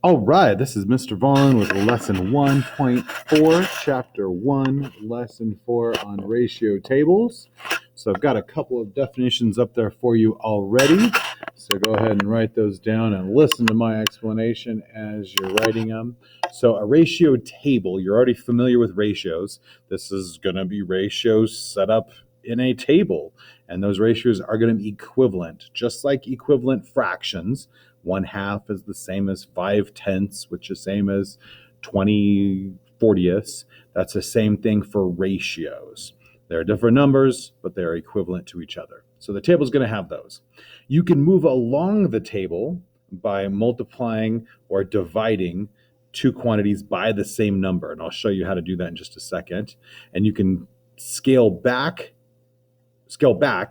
All right, this is Mr. Vaughn with lesson 1.4, chapter 1, lesson 4 on ratio tables. So I've got a couple of definitions up there for you already. So go ahead and write those down and listen to my explanation as you're writing them. So a ratio table, you're already familiar with ratios. This is going to be ratios set up in a table, and those ratios are going to be equivalent, just like equivalent fractions. 1/2 is the same as 5/10, which is the same as 20/40. That's the same thing for ratios. They're different numbers, but they're equivalent to each other. So the table is going to have those. You can move along the table by multiplying or dividing two quantities by the same number. And I'll show you how to do that in just a second. And you can scale back,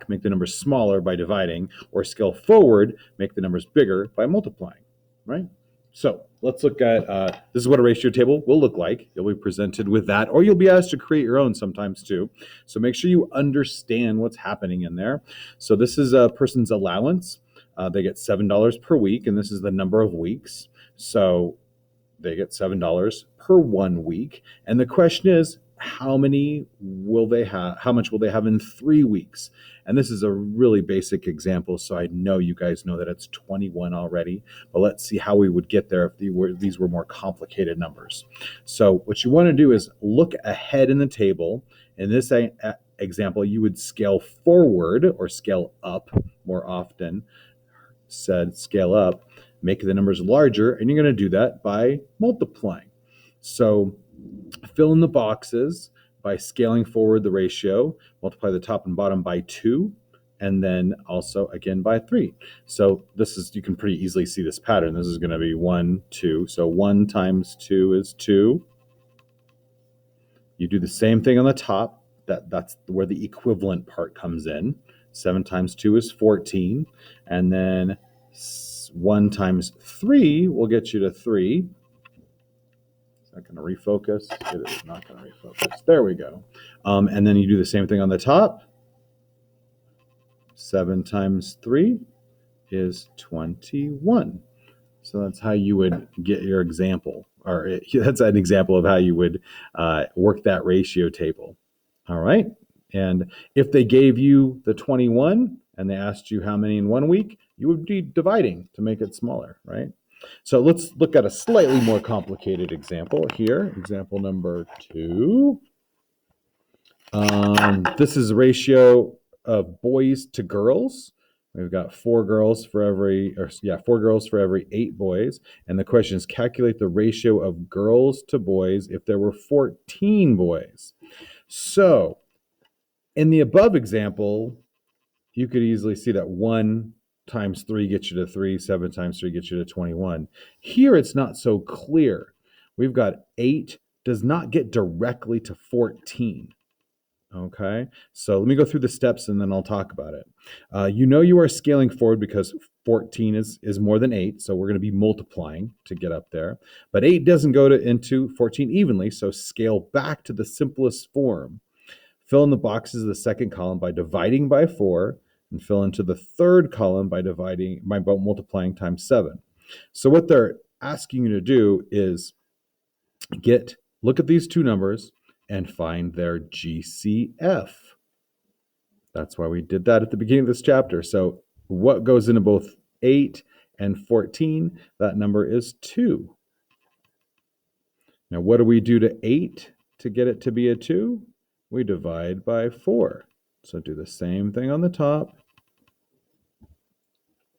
make the numbers smaller by dividing, or scale forward, make the numbers bigger by multiplying, right? So let's look at, this is what a ratio table will look like. You'll be presented with that, or you'll be asked to create your own sometimes too. So make sure you understand what's happening in there. So this is a person's allowance. They get $7 per week, and this is the number of weeks. So they get $7 per 1 week. And the question is, how much will they have in 3 weeks? And this is a really basic example, so I know you guys know that it's 21 already, but let's see how we would get there if these were more complicated numbers. So what you want to do is look ahead in the table. In this example, you would scale forward or scale up, more often said scale up, make the numbers larger, and you're going to do that by multiplying. So fill in the boxes by scaling forward the ratio, multiply the top and bottom by 2, and then also again by 3. So this is, you can pretty easily see this pattern. This is going to be 1, 2. So 1 times 2 is 2. You do the same thing on the top. That's where the equivalent part comes in. 7 times 2 is 14. And then 1 times 3 will get you to 3. It's not going to refocus. It is not going to refocus. There we go. And then you do the same thing on the top. 7 times 3 is 21. So that's how you would get your example, or that's an example of how you would work that ratio table. All right. And if they gave you the 21 and they asked you how many in 1 week, you would be dividing to make it smaller, right? So let's look at a slightly more complicated example here. Example number 2. This is a ratio of boys to girls. We've got 4 girls for every 8 boys. And the question is, calculate the ratio of girls to boys if there were 14 boys. So in the above example, you could easily see that 1 times 3 gets you to 3, 7 times 3 gets you to 21. Here it's not so clear. We've got 8 does not get directly to 14. Okay, so let me go through the steps and then I'll talk about it. You are scaling forward because 14 is more than 8, so we're going to be multiplying to get up there. But 8 doesn't go into 14 evenly, so scale back to the simplest form. Fill in the boxes of the second column by dividing by 4, and fill into the third column by multiplying times 7. So what they're asking you to do is look at these two numbers and find their GCF. That's why we did that at the beginning of this chapter. So what goes into both 8 and 14? That number is 2. Now what do we do to 8 to get it to be a 2? We divide by 4. So do the same thing on the top.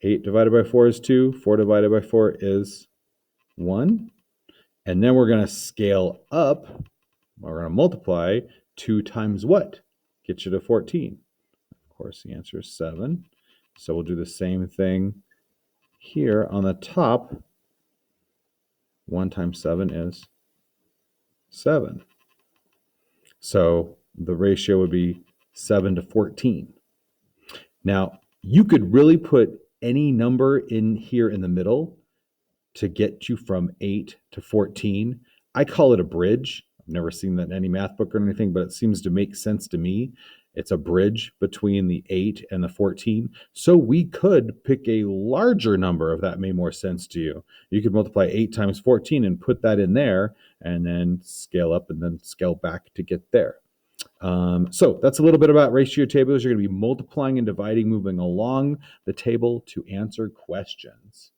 8 divided by 4 is 2. 4 divided by 4 is 1. And then we're going to scale up. We're going to multiply 2 times what? Get you to 14. Of course, the answer is 7. So we'll do the same thing here on the top. 1 times 7 is 7. So the ratio would be 7 to 14. Now, you could really put any number in here in the middle to get you from 8 to 14. I call it a bridge. I've never seen that in any math book or anything, but it seems to make sense to me. It's a bridge between the 8 and the 14. So we could pick a larger number if that made more sense to you. You could multiply 8 times 14 and put that in there and then scale up and then scale back to get there. So that's a little bit about ratio tables. You're going to be multiplying and dividing, moving along the table to answer questions.